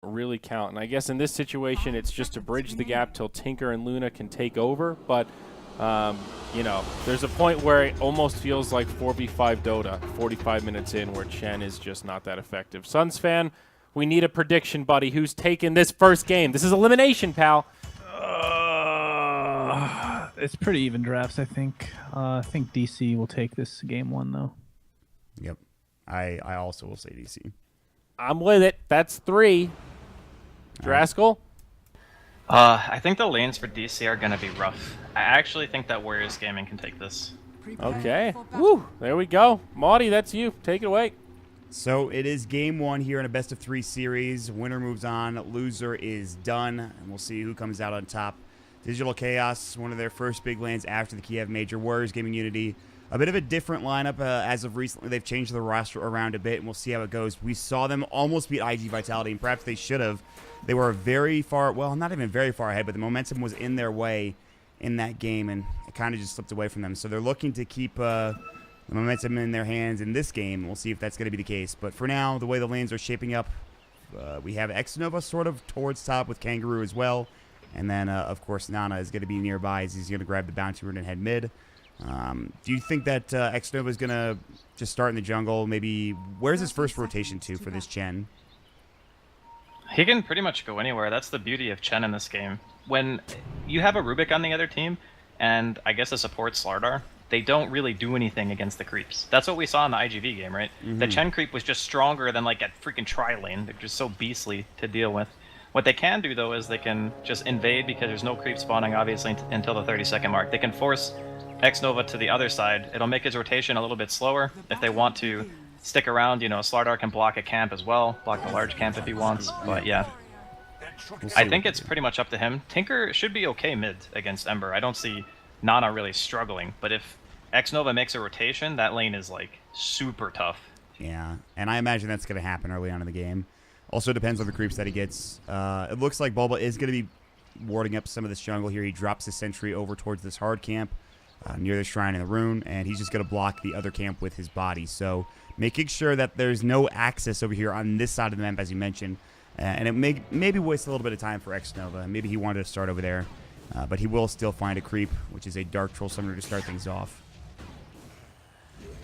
really count. And I guess in this situation, it's just to bridge the gap till Tinker and Luna can take over. But, you know, there's a point where it almost feels like 4v5 Dota, 45 minutes in, where Chen is just not that effective. Suns fan, we need a prediction, buddy. Who's taking this first game? This is elimination, pal. It's pretty even drafts, I think. I think DC will take this game 1, though. Yep. I also will say DC. I'm with it. That's 3. Draskell? I think the lanes for DC are going to be rough. I actually think that Warriors Gaming can take this. Okay. Woo. There we go. Maudie, that's you. Take it away. So it is game 1 here in a best-of-3 series. Winner moves on. Loser is done. And we'll see who comes out on top. Digital Chaos, one of their first big lands after the Kiev Major. Warriors Gaming Unity. A bit of a different lineup as of recently. They've changed the roster around a bit, and we'll see how it goes. We saw them almost beat IG Vitality, and perhaps they should have. They were very far, well, not even very far ahead, but the momentum was in their way in that game, and it kind of just slipped away from them. So they're looking to keep the momentum in their hands in this game. We'll see if that's going to be the case. But for now, the way the lanes are shaping up, we have Xnova sort of towards top with Kangaroo as well. And then, of course, Nana is going to be nearby as he's going to grab the bounty rune and head mid. Do you think that Xnova is going to just start in the jungle? Maybe, where's his first rotation to for this Chen? He can pretty much go anywhere. That's the beauty of Chen in this game. When you have a Rubik on the other team, and I guess a support Slardar, they don't really do anything against the creeps. That's what we saw in the IGV game, right? The Chen creep was just stronger than like a freaking tri-lane. They're just so beastly to deal with. What they can do, though, is they can just invade because there's no creep spawning, obviously, until the 30-second mark. They can force Xnova to the other side. It'll make his rotation a little bit slower. If they want to stick around, you know, Slardar can block a camp as well, block the large camp if he wants. But yeah, I think it's pretty much up to him. Tinker should be okay mid against Ember. I don't see Nana really struggling, but if Xnova makes a rotation, that lane is like super tough. Yeah, and I imagine that's going to happen early on in the game. Also depends on the creeps that he gets. It looks like Bulba is going to be warding up some of this jungle here. He drops his sentry over towards this hard camp near the Shrine and the Rune, and he's just going to block the other camp with his body. So making sure that there's no access over here on this side of the map, as you mentioned. And it may maybe waste a little bit of time for Xnova. Maybe he wanted to start over there. But he will still find a creep, which is a Dark Troll Summoner to start things off.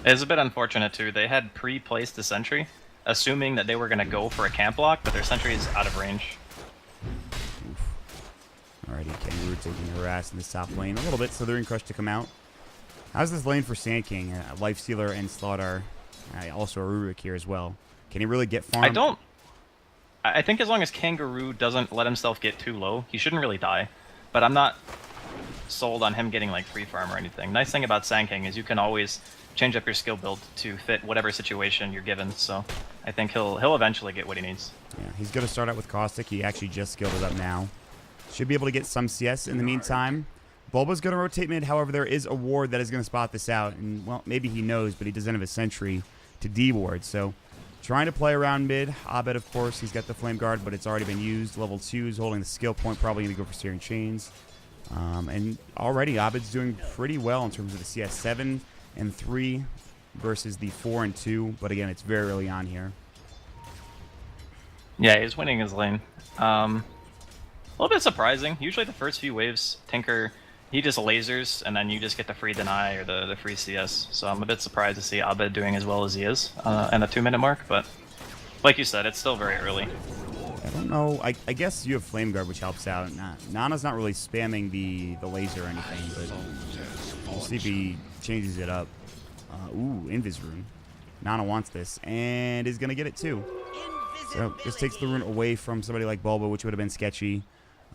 It's a bit unfortunate, too. They had pre-placed the sentry, assuming that they were going to go for a camp block, but their sentry is out of range. Oof. Alrighty, Kangaroo taking a harass in this top lane a little bit, so they're in Crush to come out. How's this lane for Sand King? Lifestealer and Slaughter. Also a Rurik here as well. Can he really get farmed? I think as long as Kangaroo doesn't let himself get too low, he shouldn't really die. But I'm not sold on him getting like free farm or anything. Nice thing about Sand King is you can always change up your skill build to fit whatever situation you're given. So I think he'll eventually get what he needs. Yeah, he's going to start out with Caustic. He actually just skilled it up now. Should be able to get some CS in the meantime. Bulba's going to rotate mid. However, there is a ward that is going to spot this out. And, well, maybe he knows, but he doesn't have a sentry to D-ward. So trying to play around mid. Abed, of course, he's got the Flame Guard, but it's already been used. Level 2 is holding the skill point. Probably going to go for Searing Chains. And already Abed's doing pretty well in terms of the CS 7 and 3 versus the 4 and 2. But again, it's very early on here. Yeah, he's winning his lane. A little bit surprising. Usually the first few waves, Tinker, he just lasers, and then you just get the free deny or the free CS. So I'm a bit surprised to see Abed doing as well as he is in the 2-minute mark. But like you said, it's still very early. I don't know. I guess you have Flame Guard, which helps out. Nana's not really spamming the laser or anything, but we'll see if he changes it up. Ooh, Invis Rune. Nana wants this, and is going to get it too. So this takes the rune away from somebody like Bulba, which would have been sketchy.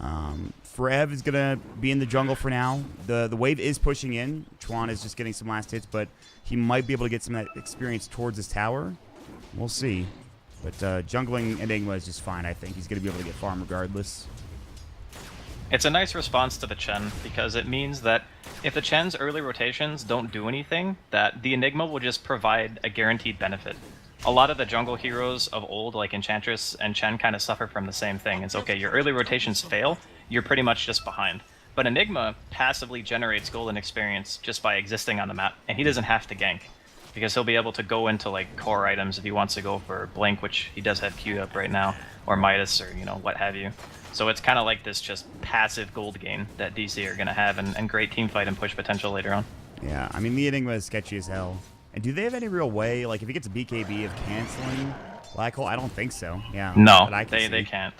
Forev is going to be in the jungle for now. The wave is pushing in. Chuan is just getting some last hits, but he might be able to get some of that experience towards his tower. We'll see. But jungling Enigma is just fine, I think. He's going to be able to get farm regardless. It's a nice response to the Chen, because it means that if the Chen's early rotations don't do anything, that the Enigma will just provide a guaranteed benefit. A lot of the jungle heroes of old, like Enchantress and Chen, kind of suffer from the same thing. It's okay, your early rotations fail, you're pretty much just behind. But Enigma passively generates golden experience just by existing on the map, and he doesn't have to gank. because he'll be able to go into like core items if he wants to go for Blink, which he does have queued up right now, or Midas, or what have you. So it's kind of like this just passive gold gain that DC are going to have, and great team fight and push potential later on. Yeah, I mean, the Enigma is sketchy as hell. And do they have any real way, like if he gets a BKB, of canceling Black Hole? I don't think so. Yeah. No, but I can they see. can't.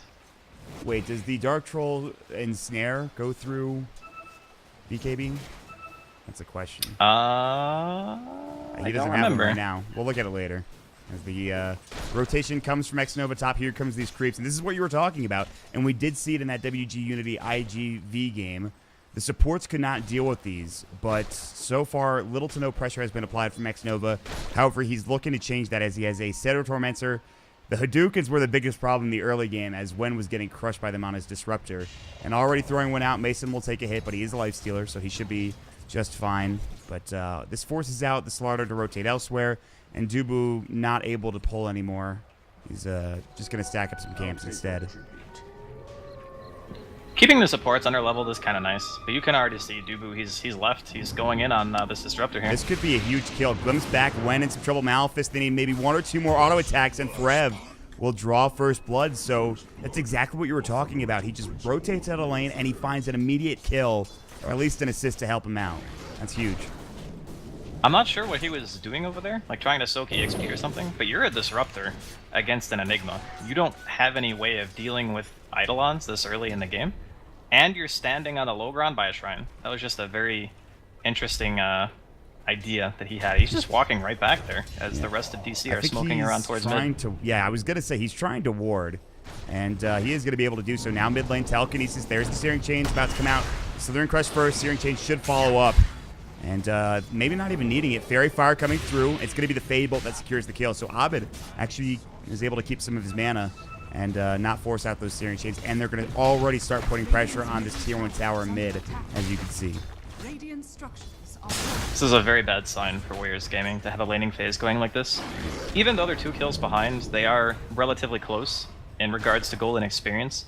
Wait, does the Dark Troll Ensnare go through BKB? That's a question. I He doesn't have them right now. We'll look at it later. As the rotation comes from X-Nova top, here comes these creeps. And this is what you were talking about. And we did see it in that WG Unity IGV game. The supports could not deal with these, but so far, little to no pressure has been applied from X-Nova. However, he's looking to change that as he has a Seto Tormentor. The Hadoukens were the biggest problem in the early game, as Wen was getting crushed by them on his Disruptor. And already throwing one out, Mason will take a hit, but he is a lifestealer, so he should be just fine. But this forces out the Slardar to rotate elsewhere, and Dubu not able to pull anymore. He's just going to stack up some camps instead. Keeping the supports under leveled is kind of nice, but you can already see Dubu, he's left. He's going in on this Disruptor here. This could be a huge kill. Glimpse back, Wen in some trouble. Malefice, they need maybe 1 or 2 more auto attacks, and Forev will draw first blood. So that's exactly what you were talking about. He just rotates out of lane, and he finds an immediate kill, or at least an assist to help him out. That's huge. I'm not sure what he was doing over there, like trying to soak EXP or something, but you're a Disruptor against an Enigma. You don't have any way of dealing with Eidolons this early in the game. And you're standing on a low ground by a shrine. That was just a very interesting idea that he had. He's just walking right back there as the rest of DC are smoking around towards mid. Yeah, I was going to say he's trying to ward. And he is going to be able to do so. Now mid lane, Telekinesis. There's the Searing Chains about to come out. Slithering Crush first. Searing Chains should follow up. And maybe not even needing it. Fairy Fire coming through. It's going to be the Fade Bolt that secures the kill. So Abed actually is able to keep some of his mana and not force out those Searing Chains. And they're going to already start putting pressure on this Tier 1 tower mid, as you can see. This is a very bad sign for Warriors Gaming to have a laning phase going like this. Even though they're 2 kills behind, they are relatively close in regards to gold and experience.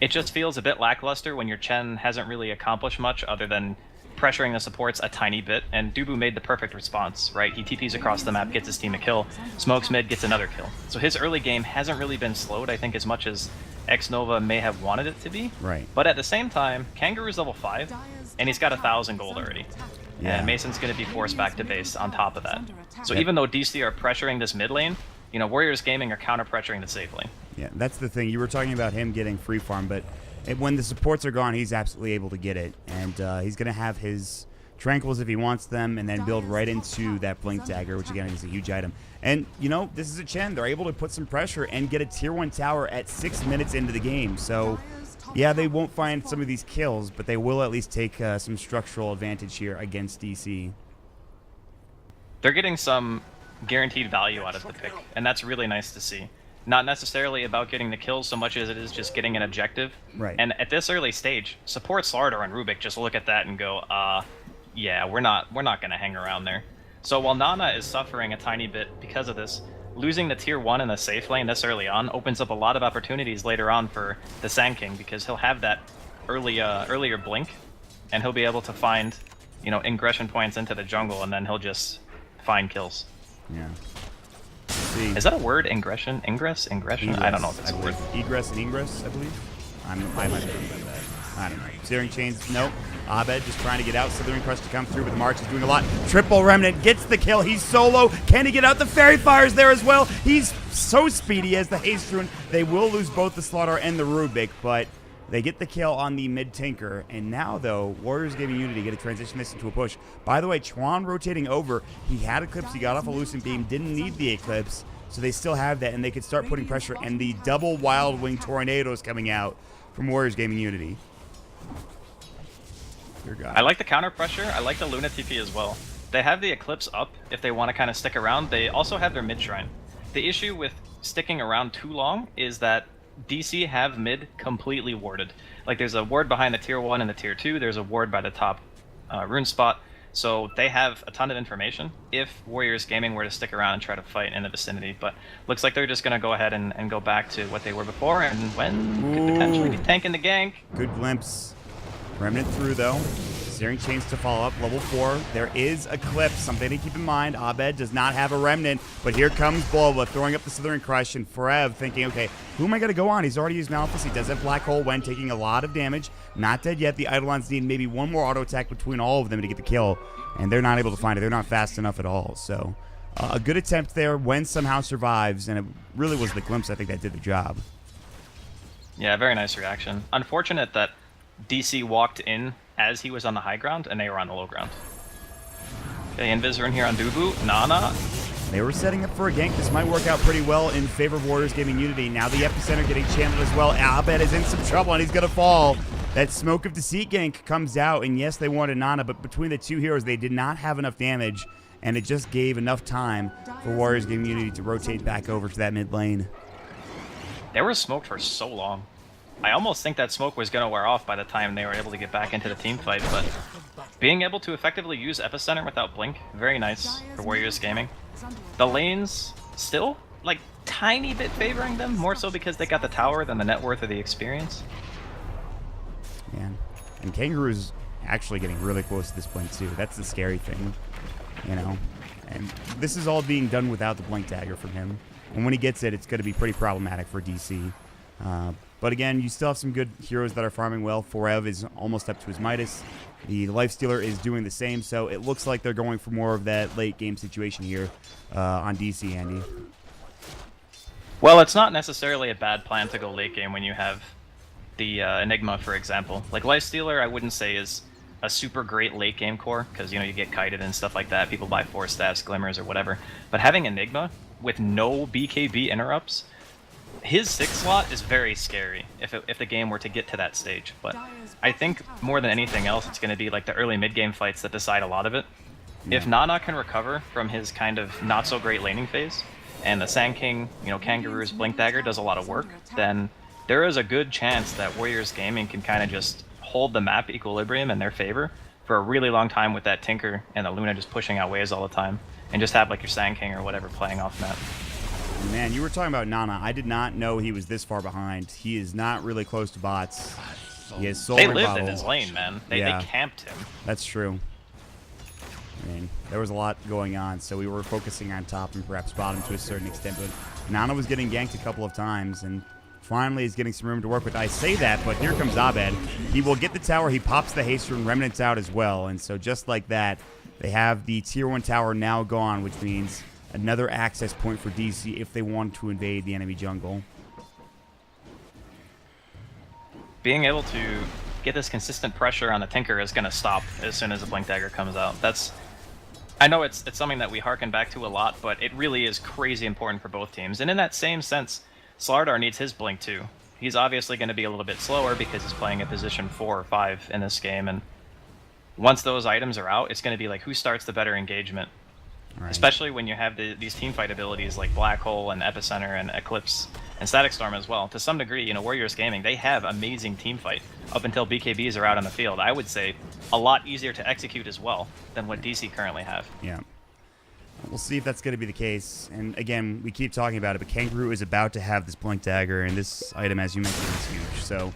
It just feels a bit lackluster when your Chen hasn't really accomplished much other than pressuring the supports a tiny bit, and Dubu made the perfect response, right? He TPs across the map, gets his team a kill, smokes mid, gets another kill. So his early game hasn't really been slowed, I think, as much as X-Nova may have wanted it to be. Right. But at the same time, Kangaroo's level 5, and he's got 1,000 gold already. Yeah. And Mason's going to be forced back to base on top of that. So even though DC are pressuring this mid lane, Warriors Gaming are counter-pressuring the safe lane. Yeah, that's the thing. You were talking about him getting free farm, but when the supports are gone, he's absolutely able to get it. And he's going to have his Tranquils if he wants them, and then build right into that Blink Dagger, which again is a huge item. And, this is a Chen. They're able to put some pressure and get a Tier 1 tower at 6 minutes into the game. So, yeah, they won't find some of these kills, but they will at least take some structural advantage here against DC. They're getting some guaranteed value out of the pick, and that's really nice to see. Not necessarily about getting the kills so much as it is just getting an objective. Right. And at this early stage, support Slardar and Rubik just look at that and go, yeah, we're not going to hang around there. So while Nana is suffering a tiny bit because of this, losing the Tier 1 in the safe lane this early on opens up a lot of opportunities later on for the Sand King, because he'll have that earlier blink, and he'll be able to find, ingression points into the jungle, and then he'll just find kills. Yeah. See. Is that a word? Ingression? Ingress? Ingression? I don't know if it's a word. Egress and ingress, I believe. I might have done that. I don't know. Searing Chains, nope. Abed just trying to get out. Slithering Crush to come through, but March is doing a lot. Triple Remnant gets the kill. He's solo. Can he get out? The Fairy Fire's there as well. He's so speedy as the Haste Rune. They will lose both the Slaughter and the Rubik, but they get the kill on the mid-tinker. And now, though, Warriors Gaming Unity get to transition this into a push. By the way, Chuan rotating over. He had Eclipse. He got off a Lucent Beam. Didn't need the Eclipse. So they still have that, and they could start putting pressure. And the double Wild Wing Tornadoes coming out from Warriors Gaming Unity. I like the counter pressure. I like the Luna TP as well. They have the Eclipse up if they want to kind of stick around. They also have their mid shrine. The issue with sticking around too long is that DC have mid completely warded. Like, there's a ward behind the Tier 1 and the Tier 2. There's a ward by the top rune spot. So they have a ton of information if Warriors Gaming were to stick around and try to fight in the vicinity. But looks like they're just going to go ahead and go back to what they were before, and when could potentially be tanking the gank. Good glimpse. Remnant through, though. Searing Chains to follow up. Level 4. There is Eclipse. Something to keep in mind. Abed does not have a Remnant, but here comes Bulba throwing up the Slithering Crush, and Forev thinking, okay, who am I going to go on? He's already used Malphus. He does have Black Hole when taking a lot of damage. Not dead yet. The Eidolons need maybe one more auto attack between all of them to get the kill, and they're not able to find it. They're not fast enough at all. So a good attempt there. When somehow survives, and it really was the Glimpse, I think, that did the job. Yeah, very nice reaction. Unfortunate that DC walked in as he was on the high ground, and they were on the low ground. Okay, Invis are in here on Dubu. Nana. They were setting up for a gank. This might work out pretty well in favor of Warriors Gaming Unity. Now the Epicenter getting channeled as well. Abed is in some trouble, and he's going to fall. That Smoke of Deceit gank comes out, and yes, they wanted Nana, but between the two heroes, they did not have enough damage, and it just gave enough time for Warriors Gaming Unity to rotate back over to that mid lane. They were smoked for so long. I almost think that smoke was going to wear off by the time they were able to get back into the team fight, but being able to effectively use Epicenter without Blink, very nice for Warriors Gaming. The lanes still, like, tiny bit favoring them, more so because they got the tower than the net worth or the experience. Man, and Kangaroo's actually getting really close to this Blink too. That's the scary thing, you know. And this is all being done without the Blink Dagger from him. And when he gets it, it's going to be pretty problematic for DC. But again, you still have some good heroes that are farming well. Forev is almost up to his Midas. The Lifestealer is doing the same, so it looks like they're going for more of that late game situation here on DC, Andy. Well, it's not necessarily a bad plan to go late game when you have the Enigma, for example. Like, Lifestealer, I wouldn't say is a super great late game core, because, you know, you get kited and stuff like that. People buy 4 staffs, Glimmers, or whatever. But having Enigma with no BKB interrupts, his 6 slot is very scary if the game were to get to that stage. But I think more than anything else, it's going to be like the early mid-game fights that decide a lot of it. Yeah. If Nana can recover from his kind of not-so-great laning phase, and the Sand King, you know, Kangaroo's Blink Dagger does a lot of work, then there is a good chance that Warriors Gaming can kind of just hold the map equilibrium in their favor for a really long time with that Tinker and the Luna just pushing out waves all the time, and just have like your Sand King or whatever playing off map. Man, you were talking about Nana. I did not know he was this far behind. He is not really close to bots. He has Soul They Ring lived Bottle. in his lane, man. They camped him. That's true. I mean, there was a lot going on, so we were focusing on top and perhaps bottom to a certain extent, but Nana was getting ganked a couple of times, and finally is getting some room to work with. I say that, but here comes Abed. He will get the tower. He pops the haste rune. Remnants out as well, and so just like that, they have the Tier 1 tower now gone, which means another access point for DC if they want to invade the enemy jungle. Being able to get this consistent pressure on the Tinker is going to stop as soon as the Blink Dagger comes out. I know it's something that we harken back to a lot, but it really is crazy important for both teams. And in that same sense, Slardar needs his Blink too. He's obviously going to be a little bit slower because he's playing a position 4 or 5 in this game, and once those items are out, it's going to be like who starts the better engagement. Right. Especially when you have these teamfight abilities like Black Hole and Epicenter and Eclipse and Static Storm as well. To some degree, you know, Warriors Gaming, they have amazing teamfight up until BKBs are out on the field. I would say a lot easier to execute as well than what DC currently have. Yeah. We'll see if that's going to be the case. And again, we keep talking about it, but Kangaroo is about to have this Blink Dagger, and this item, as you mentioned, is huge. So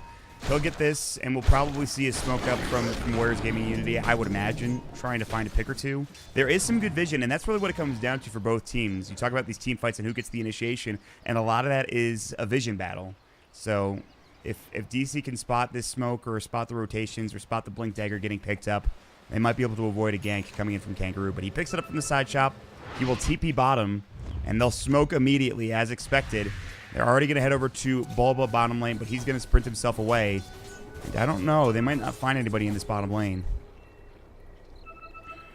he'll get this, and we'll probably see a smoke up from Warriors Gaming Unity, I would imagine, trying to find a pick or two. There is some good vision, and that's really what it comes down to for both teams. You talk about these team fights and who gets the initiation, and a lot of that is a vision battle. So if DC can spot this smoke or spot the rotations or spot the Blink Dagger getting picked up, they might be able to avoid a gank coming in from Kangaroo. But he picks it up from the side shop. He will TP bottom, and they'll smoke immediately as expected. They're already going to head over to Bulba bottom lane, but he's going to sprint himself away. And I don't know. They might not find anybody in this bottom lane.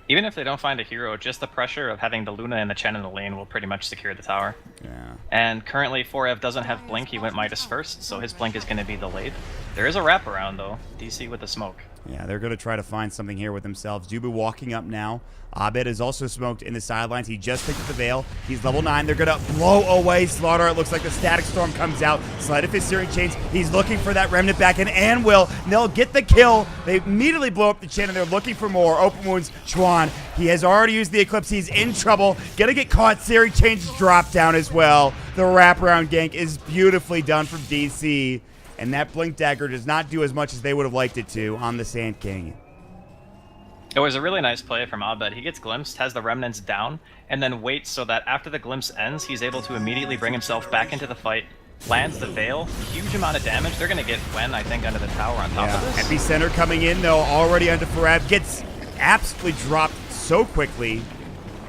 Even if they don't find a hero, just the pressure of having the Luna and the Chen in the lane will pretty much secure the tower. Yeah. And currently, Forev doesn't have Blink. He went Midas first, so his Blink is going to be delayed. There is a wraparound, though. DC with the smoke. Yeah, they're going to try to find something here with themselves. Dubu walking up now. Abed is also smoked in the sidelines. He just picked up the Veil. He's level 9. They're going to blow away Slaughter. It looks like the Static Storm comes out. Sleight of Fist Searing Chains. He's looking for that Remnant back in, and will. They'll get the kill. They immediately blow up the Chen, and they're looking for more. Open wounds, Chuan. He has already used the Eclipse. He's in trouble. Going to get caught. Searing Chains drop down as well. The wraparound gank is beautifully done from DC. And that Blink Dagger does not do as much as they would have liked it to on the Sand King. It was a really nice play from Abed. He gets glimpsed, has the remnants down, and then waits so that after the glimpse ends, he's able to immediately bring himself back into the fight, lands the Veil, huge amount of damage. They're going to get Wen, I think, under the tower on top of this. Epicenter coming in, though, already under Farab. Gets absolutely dropped so quickly.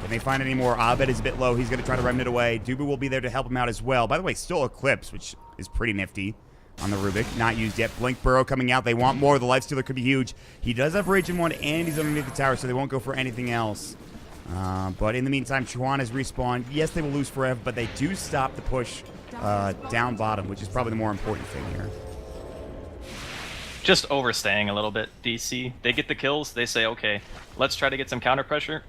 Can they find any more? Abed is a bit low. He's going to try to remnant away. Dubu will be there to help him out as well. By the way, still Eclipse, which is pretty nifty on the Rubik. Not used yet. Blink Burrow coming out. They want more. The Lifestealer could be huge. He does have Rage in 1, and he's underneath the tower, so they won't go for anything else. But in the meantime, Chuan has respawned. Yes, they will lose forever, but they do stop the push down bottom, which is probably the more important thing here. Just overstaying a little bit, DC. They get the kills. They say, okay, let's try to get some counter pressure.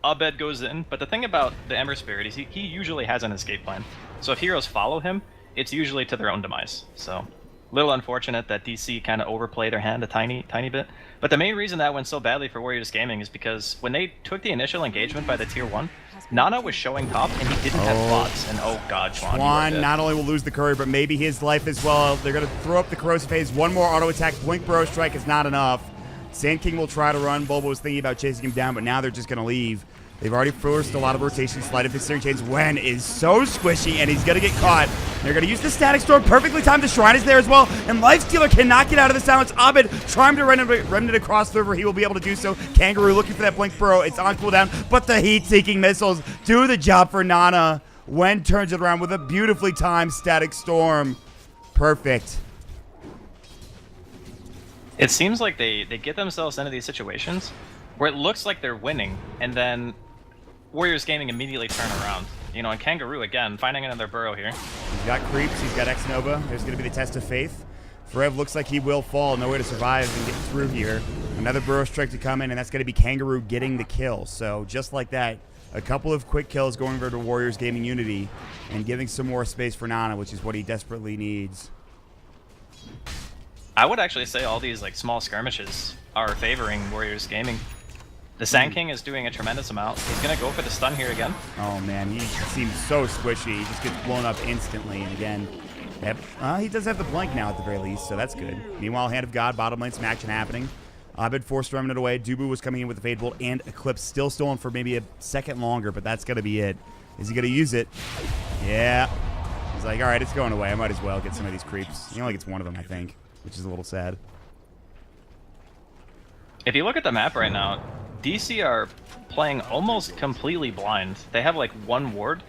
Abed goes in, but the thing about the Ember Spirit is he usually has an escape plan. So if heroes follow him, it's usually to their own demise. So, little unfortunate that DC kind of overplayed their hand a tiny bit. But the main reason that went so badly for Warriors Gaming is because when they took the initial engagement by the tier 1, Nana was showing top and he didn't have bots. And oh god, Chuan not only will lose the courier, but maybe his life as well. They're going to throw up the corrosive haze. One more auto attack. Blink Burrow Strike is not enough. Sand King will try to run. Bobo was thinking about chasing him down, but now they're just going to leave. They've already forced a lot of rotation. Slide of Searing Chains. Wen is so squishy, and he's going to get caught. They're going to use the Static Storm. Perfectly timed. The Shrine is there as well. And Lifestealer cannot get out of the silence. Abed trying to remnant across the river. He will be able to do so. Kangaroo looking for that Blink Burrow. It's on cooldown, but the heat-seeking missiles do the job for Nana. Wen turns it around with a beautifully timed Static Storm. Perfect. It seems like they get themselves into these situations where it looks like they're winning, and then Warriors Gaming immediately turn around. You know, and Kangaroo, again, finding another burrow here. He's got creeps. He's got X-Nova. There's going to be the test of faith. Forev looks like he will fall. No way to survive and get through here. Another burrow strike to come in, and that's going to be Kangaroo getting the kill. So just like that, a couple of quick kills going over to Warriors Gaming Unity and giving some more space for Nana, which is what he desperately needs. I would actually say all these like small skirmishes are favoring Warriors Gaming. The Sand King is doing a tremendous amount. He's going to go for the stun here again. Oh, man. He seems so squishy. He just gets blown up instantly. And again, he does have the blank now at the very least, so that's good. Meanwhile, Hand of God, bottom lane, some action happening. Abed forced Remnant away. Dubu was coming in with the Fade Bolt, and Eclipse still stolen for maybe a second longer, but that's going to be it. Is he going to use it? Yeah. He's like, all right, it's going away. I might as well get some of these creeps. He only gets one of them, I think, which is a little sad. If you look at the map right now, DC are playing almost completely blind. They have like one ward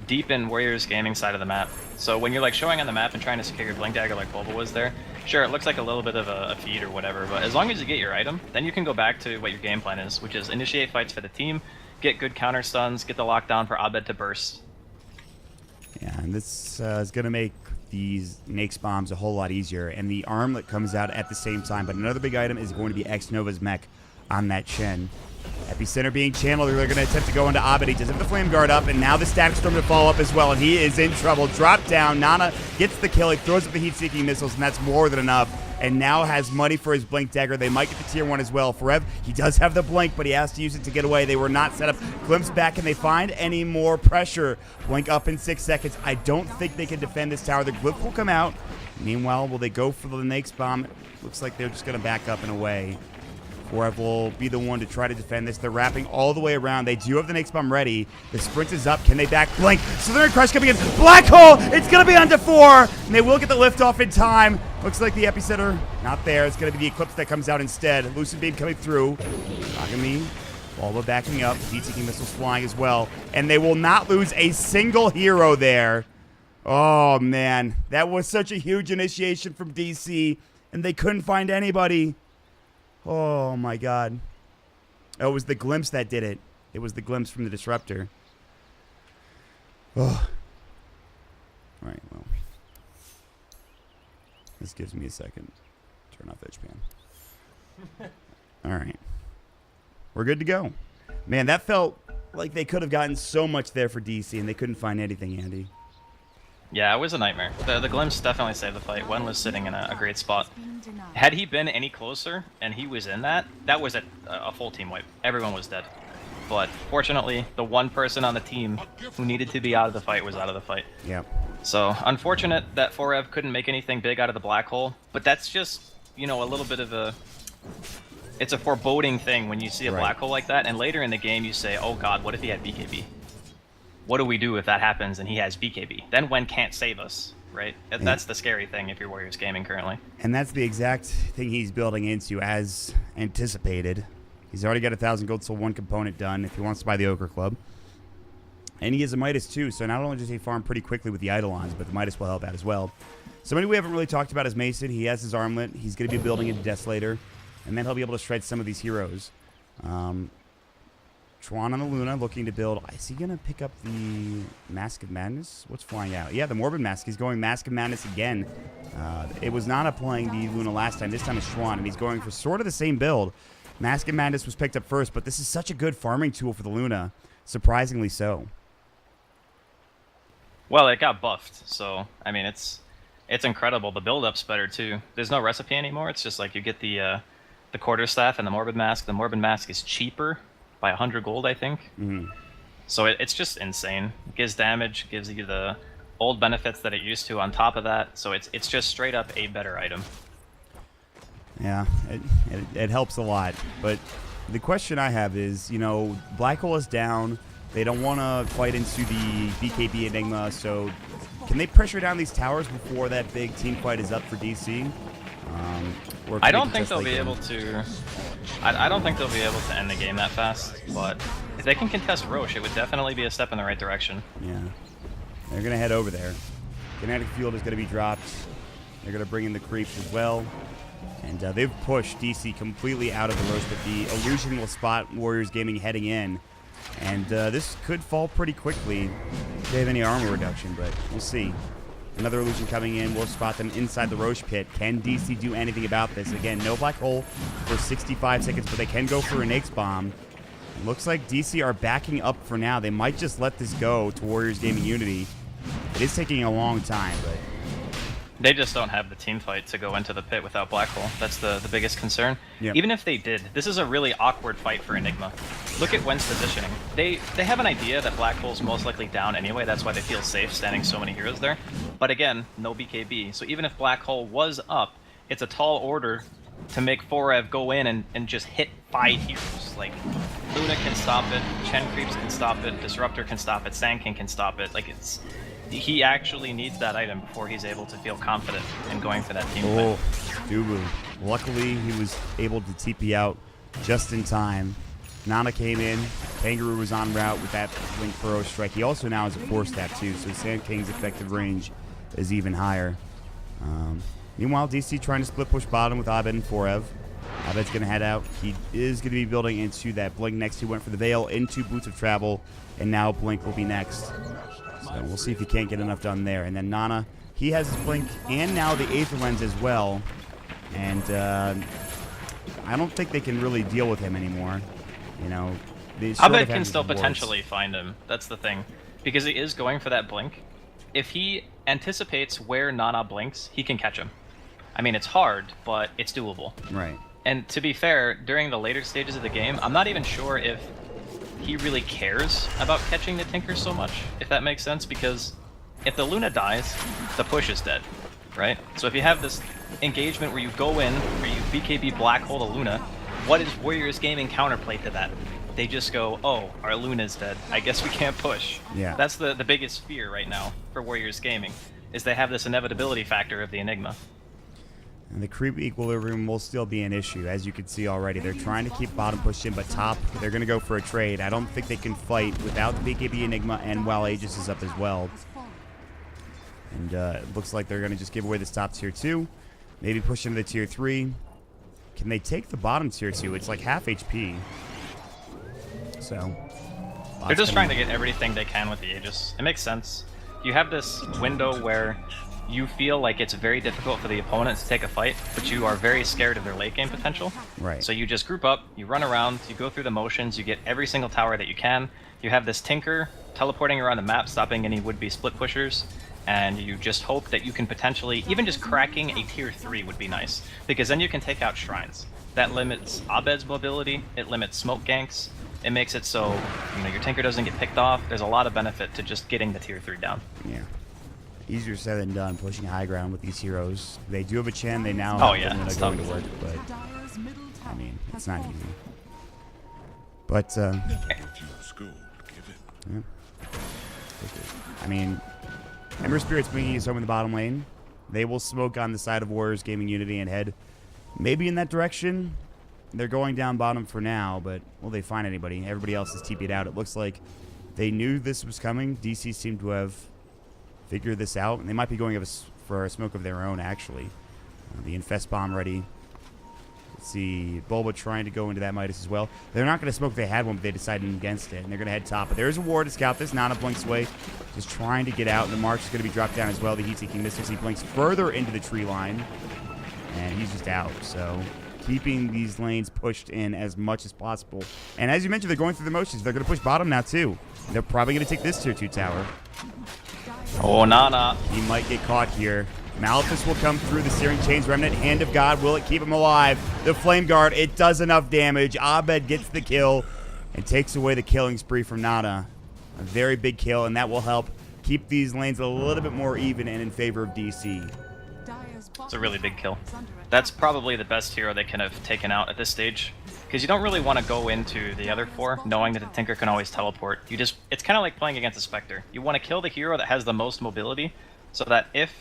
deep in Warriors Gaming side of the map. So when you're like showing on the map and trying to secure your Blink Dagger like Boba was there, sure, it looks like a little bit of a feed or whatever, but as long as you get your item, then you can go back to what your game plan is, which is initiate fights for the team, get good counter stuns, get the lockdown for Abed to burst. Yeah, and this is going to make these Nake's bombs a whole lot easier, and the armlet comes out at the same time, but another big item is going to be X-Nova's mech on that Shen. Epicenter being channeled, they're going to attempt to go into Abed. He does have the Flame Guard up, and now the Static Storm to follow up as well, and he is in trouble. Drop down, Nana gets the kill, he throws up the heat-seeking missiles, and that's more than enough, and now has money for his Blink Dagger. They might get the tier 1 as well. Forev, he does have the Blink, but he has to use it to get away. They were not set up. Glimpse back, and they find any more pressure. Blink up in 6 seconds. I don't think they can defend this tower. The Glyph will come out. Meanwhile, will they go for the Nake's bomb? Looks like they're just going to back up and away. Forev will be the one to try to defend this. They're wrapping all the way around. They do have the Nake's bomb ready. The sprint is up. Can they back Blink? Southern Crush coming in. Black Hole! It's going to be under 4. And they will get the lift off in time. Looks like the Epicenter not there. It's going to be the Eclipse that comes out instead. Lucid Beam coming through. Agami, Bulba backing up. Heat-seeking missiles flying as well. And they will not lose a single hero there. Oh, man. That was such a huge initiation from DC. And they couldn't find anybody. Oh, my God. Oh, it was the glimpse that did it. It was the glimpse from the Disruptor. Oh. All right, well. This gives me a second. Turn off Edge Pan. All right. We're good to go. Man, that felt like they could have gotten so much there for DC, and they couldn't find anything, Andy. Yeah, it was a nightmare. The glimpse definitely saved the fight. Wen was sitting in a great spot. Had he been any closer and he was in that was a full team wipe. Everyone was dead. But fortunately, the one person on the team who needed to be out of the fight was out of the fight. Yep. So, unfortunate that Forev couldn't make anything big out of the black hole. But that's just, you know, a little bit of It's a foreboding thing when you see a Right. black hole like that, and later in the game you say, oh god, what if he had BKB? What do we do if that happens and he has BKB? Then Wen can't save us, right? That's the scary thing if you're Warriors Gaming currently. And that's the exact thing he's building into as anticipated. He's already got 1,000 gold soul 1 component done if he wants to buy the Ogre Club. And he has a Midas too, so not only does he farm pretty quickly with the Eidolons, but the Midas will help out as well. Somebody we haven't really talked about is Mason. He has his armlet. He's going to be building into Desolator, and then he'll be able to shred some of these heroes. Chuan on the Luna looking to build. Is he going to pick up the Mask of Madness? What's flying out? Yeah, the Morbid Mask. He's going Mask of Madness again. It was Nana playing the Luna last time. This time it's Chuan, and he's going for sort of the same build. Mask of Madness was picked up first, but this is such a good farming tool for the Luna. Surprisingly so. Well, it got buffed, so I mean it's incredible. The build-up's better too. There's no recipe anymore. It's just like you get the quarterstaff and the Morbid Mask. The Morbid Mask is cheaper by 100 gold, I think. So it's just insane. It gives damage, gives you the old benefits that it used to on top of that. So it's just straight up a better item. Yeah, it helps a lot. But the question I have is, you know, Black Hole is down. They don't want to fight into the BKB Enigma, so can they pressure down these towers before that big team fight is up for DC? Or I don't think they'll be able to. I don't think they'll be able to end the game that fast. But if they can contest Roche, it would definitely be a step in the right direction. Yeah, they're gonna head over there. Kinetic Field is gonna be dropped. They're gonna bring in the creeps as well. And they've pushed DC completely out of the Roche, but the illusion will spot Warriors Gaming heading in. And this could fall pretty quickly if they have any armor reduction, but we'll see. Another illusion coming in. We'll spot them inside the Roche pit. Can DC do anything about this? Again, no black hole for 65 seconds, but they can go for an Axe Bomb. Looks like DC are backing up for now. They might just let this go to Warriors Gaming Unity. It is taking a long time, but They just don't have the team fight to go into the pit without Black Hole. That's the biggest concern. Yep. Even if they did, this is a really awkward fight for Enigma. Look at Wen's positioning. They have an idea that Black Hole's most likely down anyway, that's why they feel safe standing so many heroes there. But again, no BKB, so even if Black Hole was up, it's a tall order to make Forev go in and just hit 5 heroes. Like, Luna can stop it, Chen Creeps can stop it, Disruptor can stop it, Sand King can stop it. Like, he actually needs that item before he's able to feel confident in going for that team fight. Dubu. Luckily, he was able to TP out just in time. Nana came in. Kangaroo was en route with that Blink Furrow Strike. He also now has a 4-stat too, so Sand King's effective range is even higher. Meanwhile, DC trying to split push bottom with Abed and Forev. Abed's going to head out. He is going to be building into that Blink next. He went for the Veil into Boots of Travel, and now Blink will be next. So we'll see if he can't get enough done there. And then Nana, he has his Blink and now the Aether Lens as well. And I don't think they can really deal with him anymore. You know, Abed can still potentially find him. That's the thing. Because he is going for that Blink. If he anticipates where Nana blinks, he can catch him. I mean, it's hard, but it's doable. Right. And to be fair, during the later stages of the game, I'm not even sure if he really cares about catching the Tinker so much, if that makes sense, because if the Luna dies, the push is dead, right? So if you have this engagement where you go in, where you BKB Black Hole the Luna, what is Warriors Gaming counterplay to that? They just go, oh, our Luna's dead. I guess we can't push. Yeah. That's the biggest fear right now for Warriors Gaming, is they have this inevitability factor of the Enigma. And the creep equilibrium will still be an issue, as you can see already. They're trying to keep bottom pushed in, but top, they're going to go for a trade. I don't think they can fight without the BKB Enigma and while Aegis is up as well. And it looks like they're going to just give away this top tier 2. Maybe push into the tier 3. Can they take the bottom tier 2? It's like half HP. So they're just trying to get everything they can with the Aegis. It makes sense. You have this window where you feel like it's very difficult for the opponent to take a fight, but you are very scared of their late game potential. Right. So you just group up, you run around, you go through the motions, you get every single tower that you can. You have this Tinker teleporting around the map, stopping any would-be split pushers, and you just hope that you can potentially, even just cracking a tier 3 would be nice, because then you can take out shrines. That limits Abed's mobility, it limits smoke ganks, it makes it so your Tinker doesn't get picked off. There's a lot of benefit to just getting the tier 3 down. Yeah. Easier said than done, pushing high ground with these heroes. They do have a Chen, they now Oh, have yeah, Luna it's going tough. to work, but I mean, it's not easy. But, yeah. I mean, Ember Spirit's bringing his home in the bottom lane. They will smoke on the side of Warriors Gaming Unity and head maybe in that direction. They're going down bottom for now, but will they find anybody? Everybody else is TP'd out. It looks like they knew this was coming. DC seemed to have figured this out, and they might be going for a smoke of their own, actually. The Infest Bomb ready. Let's see, Bulba trying to go into that Midas as well. They're not going to smoke if they had one, but they decided against it, and they're going to head top. But there's a ward to scout this. Nana blinks away, just trying to get out, and the March is going to be dropped down as well. The heat-seeking missiles, he blinks further into the tree line, and he's just out. So keeping these lanes pushed in as much as possible. And as you mentioned, they're going through the motions. They're going to push bottom now, too. They're probably going to take this tier 2 tower. Oh, Nana. He might get caught here. Malphus will come through the Searing Chains Remnant. Hand of God, will it keep him alive? The Flame Guard, it does enough damage. Abed gets the kill and takes away the killing spree from Nana. A very big kill, and that will help keep these lanes a little bit more even and in favor of DC. It's a really big kill. That's probably the best hero they can have taken out at this stage. Because you don't really want to go into the other 4 knowing that the Tinker can always teleport. It's kind of like playing against a Spectre. You want to kill the hero that has the most mobility, so that if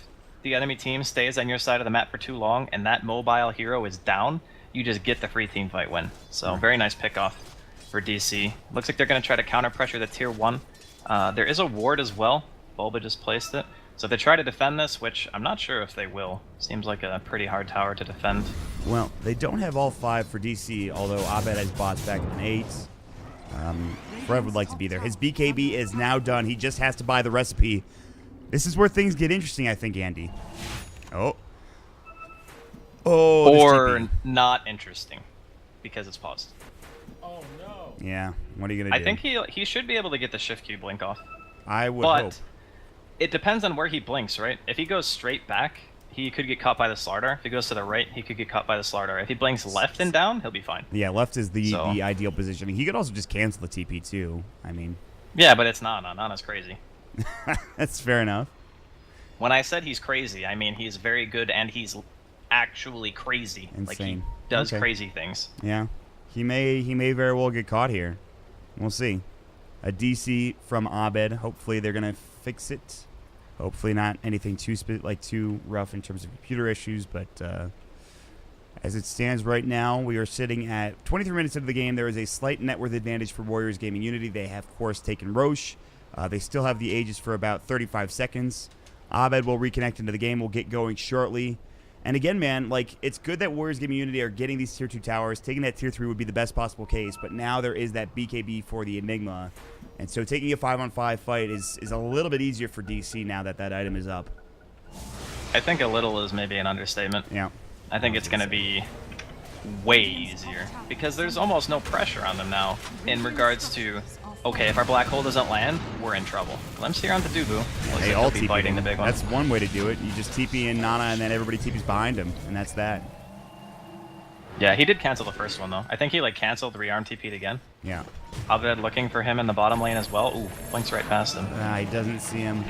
the enemy team stays on your side of the map for too long and that mobile hero is down, you just get the free team fight win. So very nice pick off for DC. Looks like they're going to try to counter pressure the tier 1. There is a ward as well. Bulba just placed it. So if they try to defend this, which I'm not sure if they will. Seems like a pretty hard tower to defend. Well, they don't have all 5 for DC, although Abed has bots back in 8. Fred would like to be there. His BKB is now done. He just has to buy the recipe. This is where things get interesting, I think, Andy. Oh. Oh, or not interesting, because it's paused. Oh, no. Yeah, what are you going to do? I think he should be able to get the shift Q blink off. I would hope. But it depends on where he blinks, right? If he goes straight back, he could get caught by the Slardar. If he goes to the right, he could get caught by the Slardar. If he blinks left and down, he'll be fine. Yeah, left is the ideal positioning. He could also just cancel the TP, too. I mean... Yeah, but it's Nana. Nana's crazy. That's fair enough. When I said he's crazy, I mean he's very good and he's actually crazy. Insane. Like he does crazy things. Yeah. He may very well get caught here. We'll see. A DC from Abed. Hopefully they're going to fix it. Hopefully not anything too rough in terms of computer issues, but as it stands right now, we are sitting at 23 minutes into the game. There is a slight net worth advantage for Warriors Gaming Unity. They have, of course, taken Roche. They still have the Aegis for about 35 seconds. Abed will reconnect into the game. We'll get going shortly. And again, man, like, it's good that Warriors Gaming Unity are getting these tier 2 towers. Taking that tier 3 would be the best possible case, but now there is that BKB for the Enigma. And so taking a 5-on-5 fight is a little bit easier for DC now that that item is up. I think a little is maybe an understatement. Yeah. I think it's going to be way easier because there's almost no pressure on them now in regards to, okay, if our black hole doesn't land, we're in trouble. Lem's here on the Dubu. Hey, all TP fighting the big one. That's one way to do it. You just TP in Nana and then everybody TPs behind him, and that's that. Yeah, he did cancel the first one though. I think he like canceled, rearm TP'd again. Yeah. Abed looking for him in the bottom lane as well. Ooh, blinks right past him. He doesn't see him.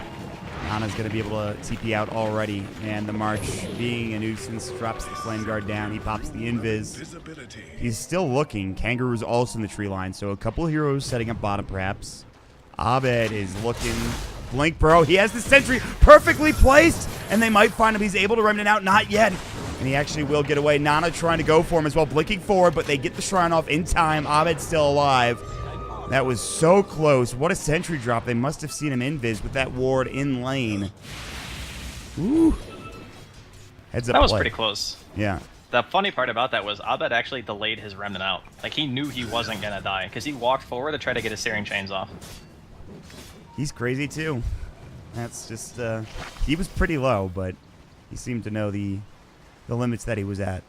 Nana's going to be able to TP out already, and the March, being a nuisance, drops the Flame Guard down. He pops the Invis. He's still looking. Kangaroo's also in the tree line, so a couple of heroes setting up bottom, perhaps. Abed is looking. Blink, bro. He has the sentry perfectly placed, and they might find him. He's able to remnant out. Not yet. And he actually will get away. Nana trying to go for him as well, blinking forward, but they get the Shrine off in time. Abed's still alive. That was so close. What a sentry drop. They must have seen him invis with that ward in lane. Ooh. Heads up. That was play. pretty close. Yeah. The funny part about that was Abed actually delayed his remnant out. Like, he knew he wasn't going to die because he walked forward to try to get his Searing Chains off. He's crazy, too. That's just, he was pretty low, but he seemed to know the limits that he was at.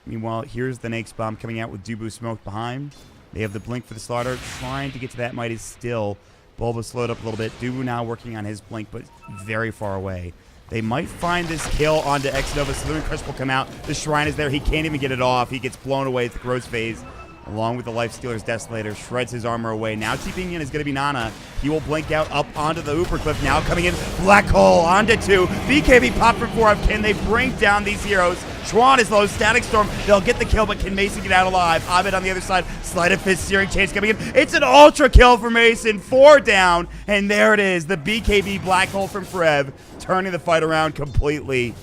Meanwhile, here's the Nake's Bomb coming out with Dubu smoked behind. They have the blink for the Slaughter, trying to get to that Mighty still. Bulba slowed up a little bit. Dubu now working on his blink, but very far away. They might find this kill onto X-Nova. Slithering Crush will come out. The Shrine is there. He can't even get it off. He gets blown away at the growth phase. along with the Lifestealer's Desolator, shreds his armor away. Now TPing in is going to be Nana. He will blink out up onto the Uber Cliff. Now coming in, Black Hole onto 2. BKB popped from 4 up. Can they bring down these heroes? Schwann is low. Static Storm. They'll get the kill, but can Mason get out alive? Abed on the other side. Sleight of Fist, Searing Chains coming in. It's an ultra kill for Mason. 4 down. And there it is. The BKB Black Hole from Frev, turning the fight around completely.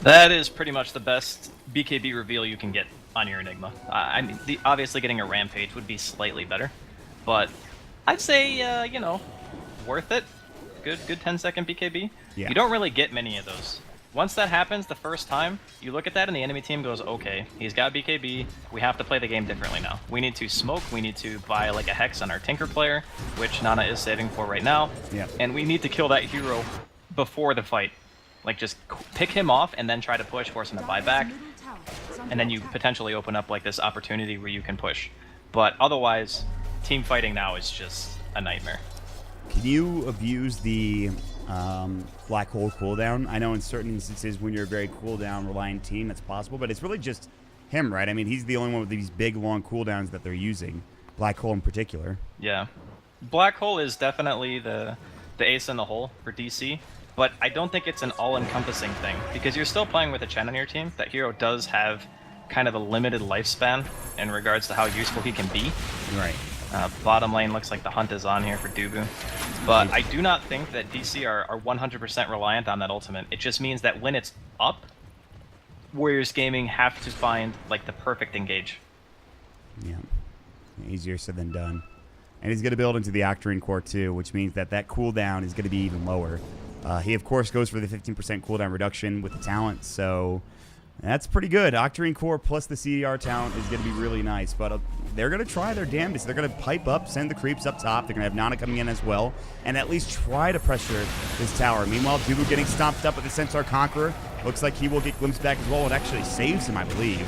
That is pretty much the best BKB reveal you can get on your Enigma. I mean, obviously getting a Rampage would be slightly better, but I'd say, you know, worth it. Good 10-second BKB. Yeah. You don't really get many of those. Once that happens the first time, you look at that and the enemy team goes, okay, he's got BKB, we have to play the game differently now. We need to smoke, we need to buy like a Hex on our Tinker player, which Nana is saving for right now, and we need to kill that hero before the fight. Like, just pick him off and then try to push, force him to buy back, and then you potentially open up like this opportunity where you can push. But otherwise, team fighting now is just a nightmare. Can you abuse the Black Hole cooldown? I know in certain instances when you're a very cooldown reliant team that's possible, but it's really just him, right? I mean, he's the only one with these big long cooldowns that they're using. Black Hole in particular. Yeah. Black Hole is definitely the ace in the hole for DC, but I don't think it's an all-encompassing thing, because you're still playing with a Chen on your team. That hero does have kind of a limited lifespan in regards to how useful he can be. Right. Bottom lane looks like the hunt is on here for Dubu. But I do not think that DC are 100% reliant on that ultimate. It just means that when it's up, Warriors Gaming have to find like the perfect engage. Yeah. Easier said than done. And he's going to build into the Octarine Core too, which means that cooldown is going to be even lower. He, of course, goes for the 15% cooldown reduction with the talent, so that's pretty good. Octarine Core plus the CDR talent is going to be really nice, but they're going to try their damnedest. They're going to pipe up, send the creeps up top. They're going to have Nana coming in as well, and at least try to pressure this tower. Meanwhile, Dubu getting stomped up with the Centaur Conqueror. Looks like he will get glimpsed back as well. It actually saves him, I believe.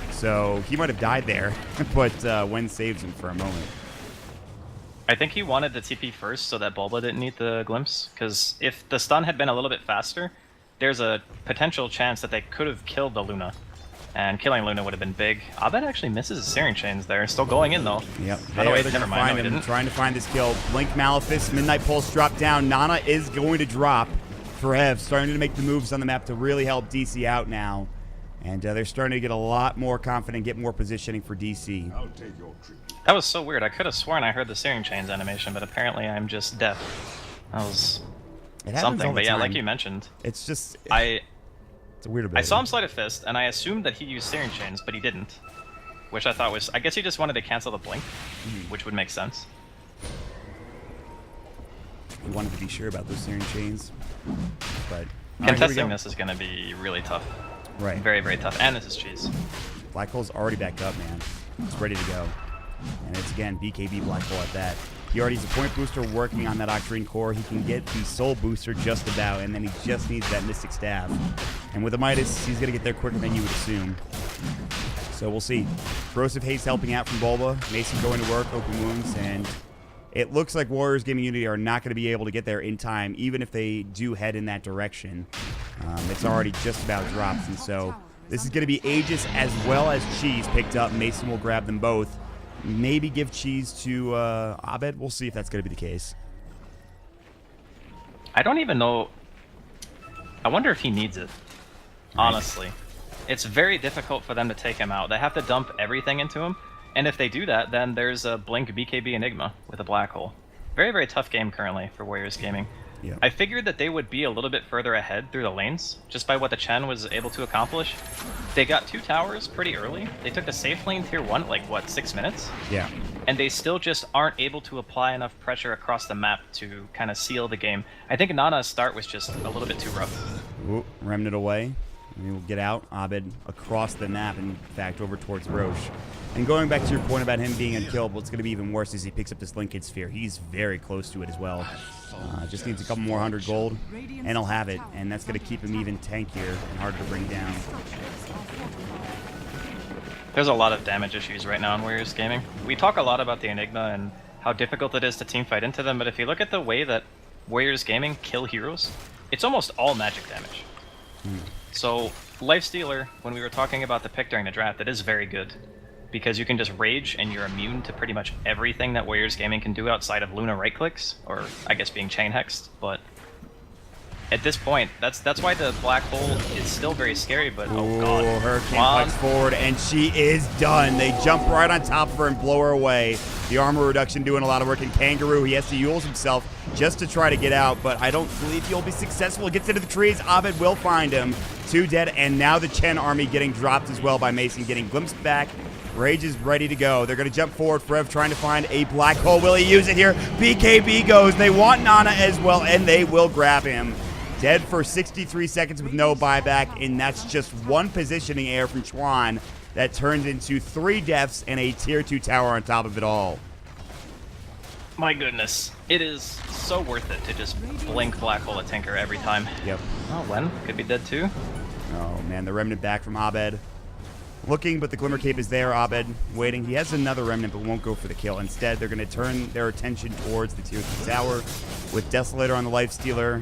So he might have died there, but Wen saves him for a moment. I think he wanted the TP first so that Bulba didn't need the glimpse, because if the stun had been a little bit faster, there's a potential chance that they could have killed the Luna. And killing Luna would have been big. Abed actually misses his Searing Chains there. Still going in, though. Yep. By the way, never mind. No, he didn't. Trying to find this kill. Blink Malefice, Midnight Pulse drop down. Nana is going to drop. Frev starting to make the moves on the map to really help DC out now. And they're starting to get a lot more confident, get more positioning for DC. I'll take your trip. That was so weird. I could have sworn I heard the Searing Chains animation, but apparently I'm just deaf. That was something. But yeah, like you mentioned, it's just... It's a weird ability. I saw him Sleight of Fist, and I assumed that he used Searing Chains, but he didn't. Which I thought was... I guess he just wanted to cancel the blink, which would make sense. He wanted to be sure about those Searing Chains. But... Contesting this is going to be really tough. Right. Very, very tough. And this is cheese. Black Hole's already backed up, man. It's ready to go. And it's, again, BKB Black Hole at that. He already has a point booster working on that Octarine Core. He can get the Soul Booster just about, and then he just needs that Mystic Staff. And with the Midas, he's going to get there quicker than you would assume. So we'll see. Corrosive Haste helping out from Bulba. Mason going to work, open wounds, and it looks like Warriors Gaming Unity are not going to be able to get there in time, even if they do head in that direction. It's already just about dropped, and so this is going to be Aegis as well as Cheese picked up. Mason will grab them both. Maybe give Cheese to Abed. We'll see if that's going to be the case. I don't even know. I wonder if he needs it. Honestly. It's very difficult for them to take him out. They have to dump everything into him. And if they do that, then there's a Blink BKB Enigma with a Black Hole. Very, very tough game currently for Warriors Gaming. Yeah. I figured that they would be a little bit further ahead through the lanes, just by what the Chen was able to accomplish. They got 2 towers pretty early. They took the safe lane tier 1 like, what, 6 minutes? Yeah. And they still just aren't able to apply enough pressure across the map to kind of seal the game. I think Nana's start was just a little bit too rough. Ooh, Remnant away. We will get out. Abed across the map, in fact, over towards Roche. And going back to your point about him being unkillable, what's going to be even worse is he picks up this Linkage Sphere. He's very close to it as well. Just needs a couple more 100 gold, and he'll have it. And that's going to keep him even tankier and harder to bring down. There's a lot of damage issues right now in Warriors Gaming. We talk a lot about the Enigma and how difficult it is to teamfight into them, but if you look at the way that Warriors Gaming kill heroes, it's almost all magic damage. So, Lifestealer, when we were talking about the pick during the draft, it is very good. because you can just rage and you're immune to pretty much everything that Warriors Gaming can do outside of Luna right clicks, or I guess being chain hexed. But at this point, that's why the black hole is still very scary. But oh god, Hurricane flex forward, and she is done. They jump right on top of her and blow her away. The armor reduction doing a lot of work. And Kangaroo, he has to use himself just to try to get out, but I don't believe he'll be successful. He gets into the trees. Abed will find him. 2 dead, and now the Chen army getting dropped as well by Mason, getting glimpsed back. Rage is ready to go. They're going to jump forward. Frev trying to find a black hole. Will he use it here? BKB goes. They want Nana as well, and they will grab him. Dead for 63 seconds with no buyback, and that's just one positioning error from Chuan that turned into 3 deaths and a tier 2 tower on top of it all. My goodness. It is so worth it to just blink black hole at Tinker every time. Yep. Oh, Len could be dead too. Oh, man, the remnant back from Abed. Looking, but the Glimmer Cape is there. Abed waiting. He has another remnant, but won't go for the kill. Instead, they're going to turn their attention towards the tier 3 tower with Desolator on the Lifestealer.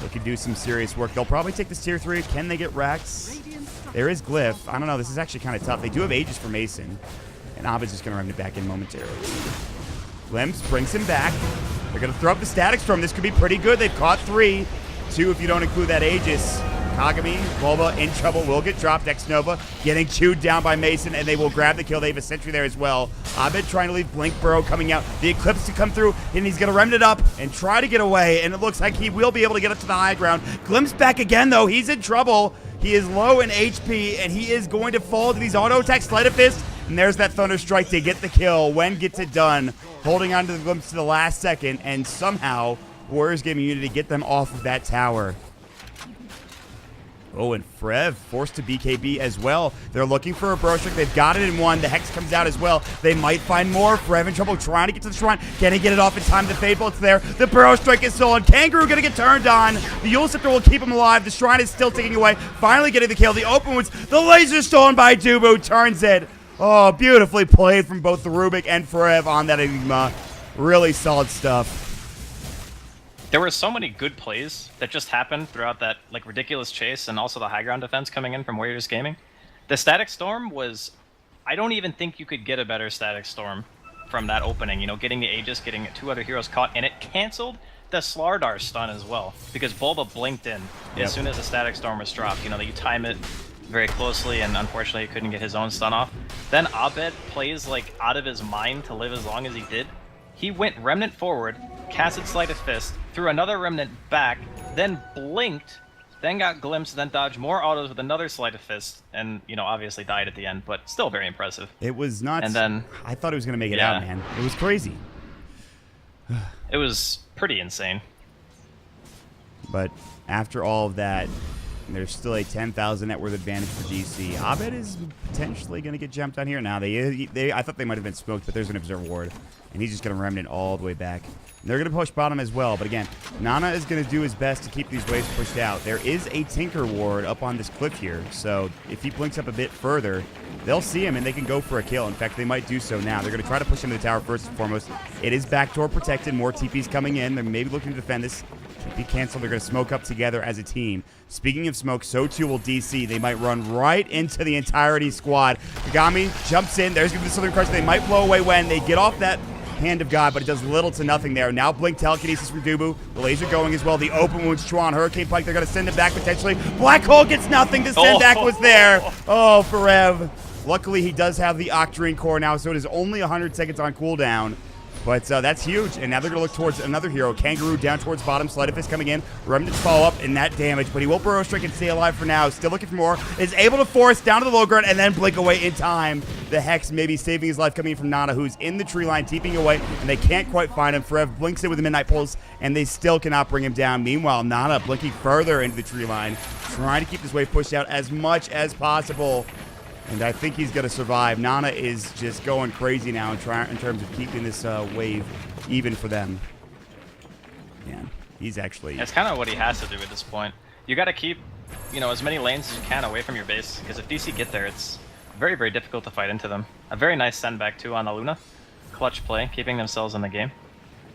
They could do some serious work. They'll probably take this tier 3. Can they get Rax? There is Glyph. I don't know. This is actually kind of tough. They do have Aegis for Mason. And Abed's just going to run it back in momentarily. Glimpse brings him back. They're going to throw up the Static Storm. This could be pretty good. They've caught 3. 2 if you don't include that Aegis. Kagami, Volva in trouble, will get dropped. X-Nova getting chewed down by Mason, and they will grab the kill. They have a sentry there as well. Abed trying to leave Blink Burrow coming out. The Eclipse to come through, and he's going to remnant up and try to get away, and it looks like he will be able to get up to the high ground. Glimpse back again, though. He's in trouble. He is low in HP, and he is going to fall to these auto attacks. Sleight of Fist, and there's that Thunder Strike to get the kill. Wen gets it done, holding on to the Glimpse to the last second, and somehow Warriors Gaming Unity get them off of that tower. Oh, and Frev forced to BKB as well. They're looking for a Brostrick. They've got it in 1. The Hex comes out as well. They might find more. Frev in trouble trying to get to the Shrine. Can he get it off in time? The Fade Bolt's there. The Brostrick is stolen. Kangaroo going to get turned on. The Yule Scepter will keep him alive. The Shrine is still ticking away. Finally getting the kill. The Open Wounds. The Laser stolen by Dubu. Turns it. Oh, beautifully played from both the Rubik and Frev on that Enigma. Really solid stuff. There were so many good plays that just happened throughout that like ridiculous chase, and also the high ground defense coming in from Warriors Gaming. The Static Storm was, I don't even think you could get a better Static Storm from that opening. You know, getting the Aegis, getting 2 other heroes caught, and it canceled the Slardar stun as well, because Bulba blinked in as soon as the Static Storm was dropped. You know, that you time it very closely, and unfortunately he couldn't get his own stun off. Then Abed plays like out of his mind to live as long as he did. He went Remnant forward, casted Sleight of Fist, threw another Remnant back, then blinked, then got Glimpsed, then dodged more autos with another Sleight of Fist, and, you know, obviously died at the end, but still very impressive. It was nuts. And then, I thought he was going to make it out, man. It was crazy. It was pretty insane. But after all of that, there's still a 10,000 net worth advantage for DC. Abed is potentially going to get jumped on here. Now, I thought they might have been smoked, but there's an Observe Ward. And he's just going to remnant all the way back. And they're going to push bottom as well. But again, Nana is going to do his best to keep these waves pushed out. There is a Tinker Ward up on this cliff here. So if he blinks up a bit further, they'll see him and they can go for a kill. In fact, they might do so now. They're going to try to push him to the tower first and foremost. It is backdoor protected. More TPs coming in. They're maybe looking to defend this. TP canceled. They're going to smoke up together as a team. Speaking of smoke, so too will DC. They might run right into the entirety squad. Kagami jumps in. There's going to be the Southern Crush. They might blow away when they get off that Hand of God, but it does little to nothing there. Now Blink Telekinesis from Dubu. The laser going as well. The Open Wounds, Chuan, Hurricane Pike. They're going to send it back potentially. Black Hole gets nothing. The send back was there. Oh, Forev. Luckily, he does have the Octarine Core now, so it is only 100 seconds on cooldown. But that's huge. And now they're going to look towards another hero. Kangaroo down towards bottom. Sleight of Fist coming in. Remnants follow up in that damage. But he will Burrow Strike and stay alive for now. Still looking for more. Is able to force down to the low ground and then blink away in time. The Hex maybe saving his life coming in from Nana, who's in the tree line, teeping away. And they can't quite find him. Forev blinks in with the Midnight Pulse. And they still cannot bring him down. Meanwhile, Nana blinking further into the tree line. Trying to keep this wave pushed out as much as possible. And I think he's going to survive. Nana is just going crazy now in terms of keeping this wave even for them. Yeah, he's actually... It's kind of what he has to do at this point. You got to keep, you know, as many lanes as you can away from your base, because if DC get there, it's very, very difficult to fight into them. A very nice send back, too, on the Luna. Clutch play, keeping themselves in the game.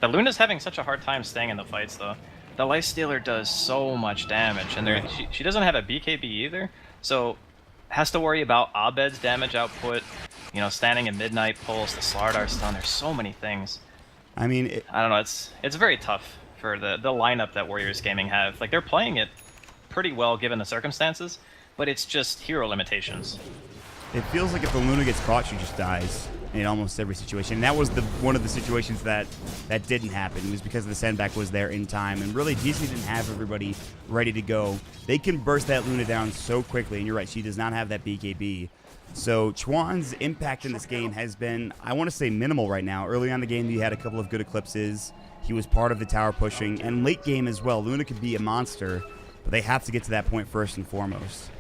The Luna's having such a hard time staying in the fights, though. The Lifestealer does so much damage, and she doesn't have a BKB either, so... has to worry about Abed's damage output, You know, standing in Midnight Pulse, the Slardar stun, there's so many things. I mean, I don't know, it's very tough for the lineup that Warriors Gaming have. Like, they're playing it pretty well given the circumstances, but it's just hero limitations. it feels like if the Luna gets caught, she just dies in almost every situation. And that was one of the situations that didn't happen. It was because the sendback was there in time, and really DC didn't have everybody ready to go. They can burst that Luna down so quickly, and you're right, she does not have that BKB. So Chuan's impact in this game has been, I want to say, minimal right now. Early on in the game, he had a couple of good eclipses. He was part of the tower pushing, and late game as well. Luna could be a monster, but they have to get to that point first and foremost.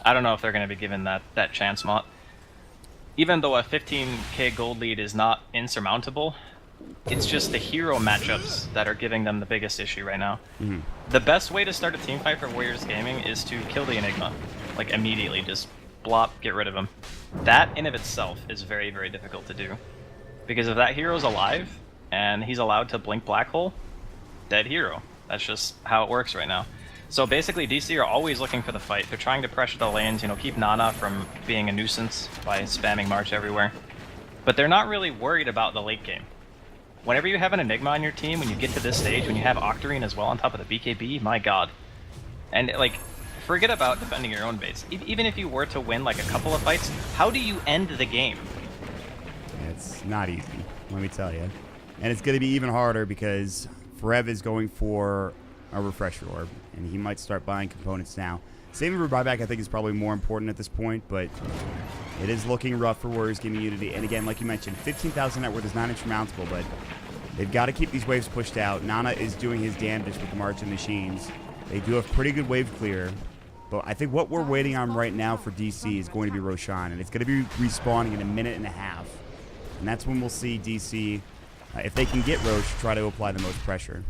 I don't know if they're going to be given that chance, Mott. Even though a 15k gold lead is not insurmountable, it's just the hero matchups that are giving them the biggest issue right now. Mm-hmm. The best way to start a team fight for Warriors Gaming is to kill the Enigma. Like, immediately, just blop, get rid of him. That in of itself is very, very difficult to do. Because if that hero's alive, and he's allowed to blink Black Hole, dead hero. That's just how it works right now. So basically, DC are always looking for the fight. They're trying to pressure the lanes, you know, keep Nana from being a nuisance by spamming March everywhere. But they're not really worried about the late game. Whenever you have an Enigma on your team, when you get to this stage, when you have Octarine as well on top of the BKB, my god. And, like, forget about defending your own base. Even if you were to win, like, a couple of fights, how do you end the game? It's not easy, let me tell you. And it's going to be even harder because Forev is going for a refresher orb, and he might start buying components now. Saving for buyback, I think, is probably more important at this point, but it is looking rough for Warriors Gaming Unity. And again, like you mentioned, 15,000 net worth is not insurmountable, but they've got to keep these waves pushed out. Nana is doing his damnedest with the March and Machines. They do have pretty good wave clear, but I think what we're waiting on right now for DC is going to be Roshan, and it's going to be respawning in a minute and a half. And that's when we'll see DC, if they can get Roche, try to apply the most pressure.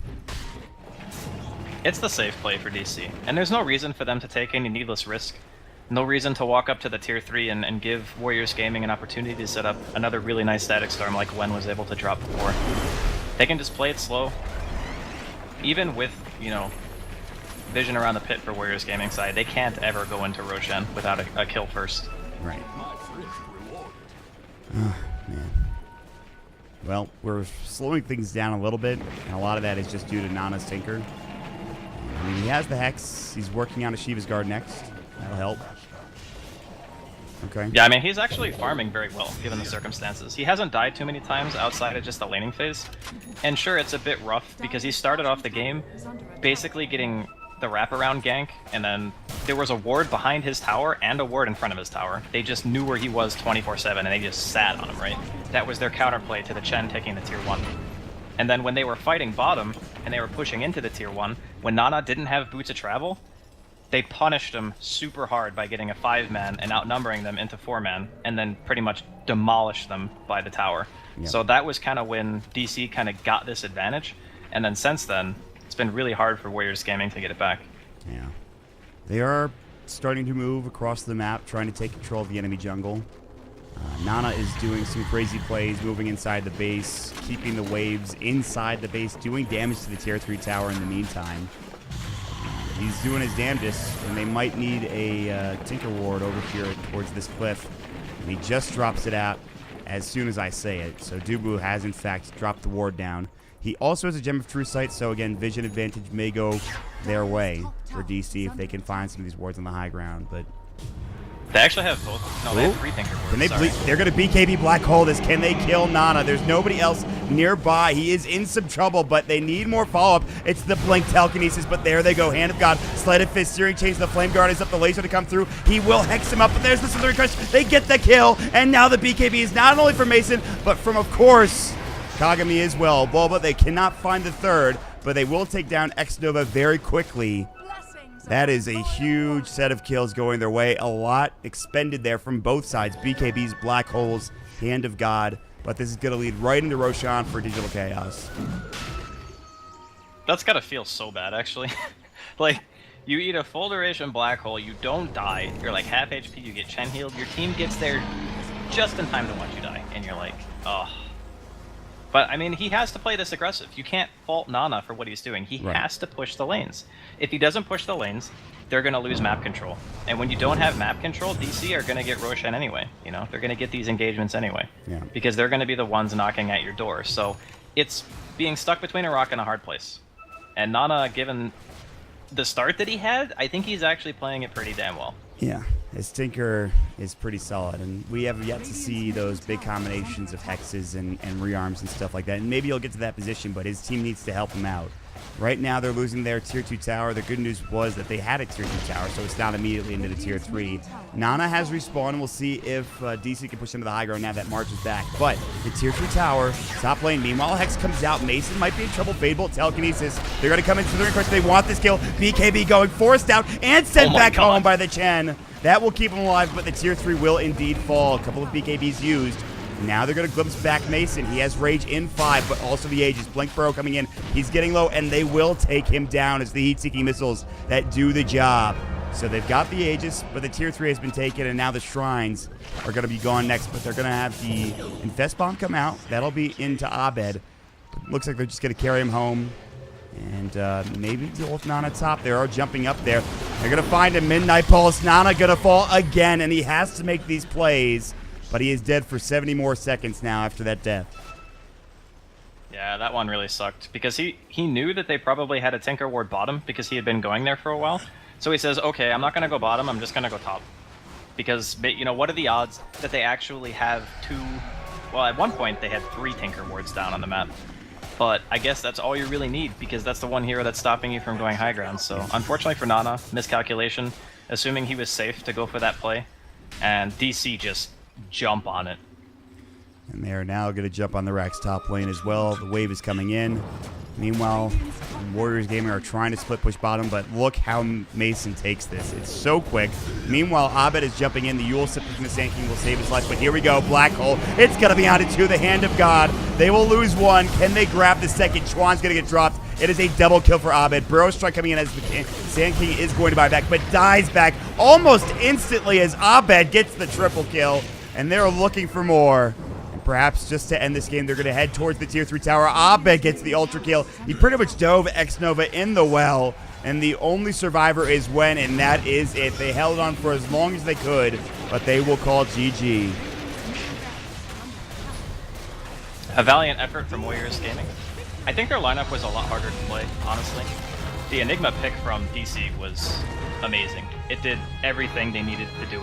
It's the safe play for DC, and there's no reason for them to take any needless risk. No reason to walk up to the tier 3 and give Warriors Gaming an opportunity to set up another really nice static storm like Gwen was able to drop before. They can just play it slow. Even with, you know, vision around the pit for Warriors Gaming side, they can't ever go into Roshan without a kill first. Right. Oh, man. Well, we're slowing things down a little bit, and a lot of that is just due to Nana's Tinker. I mean, he has the Hex. He's working on a Shiva's Guard next. That'll help. Okay. Yeah, I mean, he's actually farming very well, given the circumstances. He hasn't died too many times outside of just the laning phase. And sure, it's a bit rough, because he started off the game basically getting the wraparound gank, and then there was a ward behind his tower and a ward in front of his tower. They just knew where he was 24/7, and they just sat on him, right? That was their counterplay to the Chen taking the tier 1. And then when they were fighting bottom, and they were pushing into the tier 1, when Nana didn't have Boots of Travel, they punished him super hard by getting a 5-man and outnumbering them into 4-man, and then pretty much demolished them by the tower. Yep. So that was kind of when DC kind of got this advantage, and then since then, it's been really hard for Warriors Gaming to get it back. Yeah. They are starting to move across the map, trying to take control of the enemy jungle. Nana is doing some crazy plays, moving inside the base, keeping the waves inside the base, doing damage to the tier 3 tower in the meantime. He's doing his damnedest, and they might need a Tinker Ward over here towards this cliff. And he just drops it out as soon as I say it. So Dubu has, in fact, dropped the ward down. He also has a Gem of True Sight, so again, vision advantage may go their way for DC if they can find some of these wards on the high ground. But they actually have both. No, they have 3 Tinker Wards. Can they they're going to BKB Black Hole this. Can they kill Nana? There's nobody else nearby. He is in some trouble, but they need more follow-up. It's the Blink Telekinesis, but there they go. Hand of God, Sleight of Fist, Searing Chains. The Flame Guard is up. The laser to come through. He will hex him up, but there's the Slithering Crush. They get the kill, and now the BKB is not only from Mason, but from, of course, Kagami as well. Boba, they cannot find the third, but they will take down X-Nova very quickly. That is a huge set of kills going their way. A lot expended there from both sides. BKB's, Black Holes, Hand of God. But this is going to lead right into Roshan for Digital Chaos. That's got to feel so bad, actually. Like, you eat a full duration Black Hole, you don't die, you're like half HP, you get Chen healed, your team gets there just in time to watch you die, and you're like, oh. But, I mean, he has to play this aggressive. You can't fault Nana for what he's doing. He Right. has to push the lanes. If he doesn't push the lanes, they're going to lose map control. And when you don't have map control, DC are going to get Roshan anyway. You know, they're going to get these engagements anyway. Yeah. Because they're going to be the ones knocking at your door. So it's being stuck between a rock and a hard place. And Nana, given the start that he had, I think he's actually playing it pretty damn well. Yeah, his Tinker is pretty solid, and we have yet to see those big combinations of hexes and rearms and stuff like that. And maybe he'll get to that position, but his team needs to help him out. Right now, they're losing their Tier 2 tower. The good news was that they had a Tier 2 tower, so it's not immediately into the Tier 3. Nana has respawned. We'll see if DC can push into the high ground now that March is back. But the Tier 3 tower, top lane. Meanwhile, Hex comes out. Mason might be in trouble. Fadebolt, telekinesis. They're going to come into the ring. Of course, they want this kill. BKB going forced out and sent back home by the Chen. That will keep him alive, but the Tier 3 will indeed fall. A couple of BKBs used. Now they're going to glimpse back Mason. He has Rage in 5, but also the Aegis. Blink Burrow coming in. He's getting low, and they will take him down as the heat-seeking missiles that do the job. So they've got the Aegis, but the Tier 3 has been taken, and now the Shrines are going to be gone next. But they're going to have the Infest Bomb come out. That'll be into Abed. But looks like they're just going to carry him home. And maybe deal with Nana top. They are jumping up there. They're going to find a Midnight Pulse. Nana going to fall again, and he has to make these plays. But he is dead for 70 more seconds now after that death. Yeah, that one really sucked because he knew that they probably had a Tinker Ward bottom because he had been going there for a while. So he says, okay, I'm not going to go bottom, I'm just going to go top. Because, you know, what are the odds that they actually have two... Well, at one point they had 3 Tinker Wards down on the map. But I guess that's all you really need because that's the one hero that's stopping you from going high ground. So unfortunately for Nana, miscalculation, assuming he was safe to go for that play. And DC just jump on it. And they are now going to jump on the Rax top lane as well. The wave is coming in. Meanwhile, Warriors Gaming are trying to split push bottom, but look how Mason takes this. It's so quick. Meanwhile, Abed is jumping in. The Yule Sip from the Sand King will save his life, but here we go. Black Hole. It's going to be onto 2. The Hand of God. They will lose 1. Can they grab the second? Chuan's going to get dropped. It is a double kill for Abed. Burrow Strike coming in as the Sand King is going to buy back, but dies back almost instantly as Abed gets the triple kill. And they're looking for more. And perhaps just to end this game, they're going to head towards the Tier 3 tower. Abed gets the ultra kill. He pretty much dove X-Nova in the well. And the only survivor is Wen, and that is it. They held on for as long as they could, but they will call GG. A valiant effort from Warriors Gaming. I think their lineup was a lot harder to play, honestly. The Enigma pick from DC was amazing. It did everything they needed to do.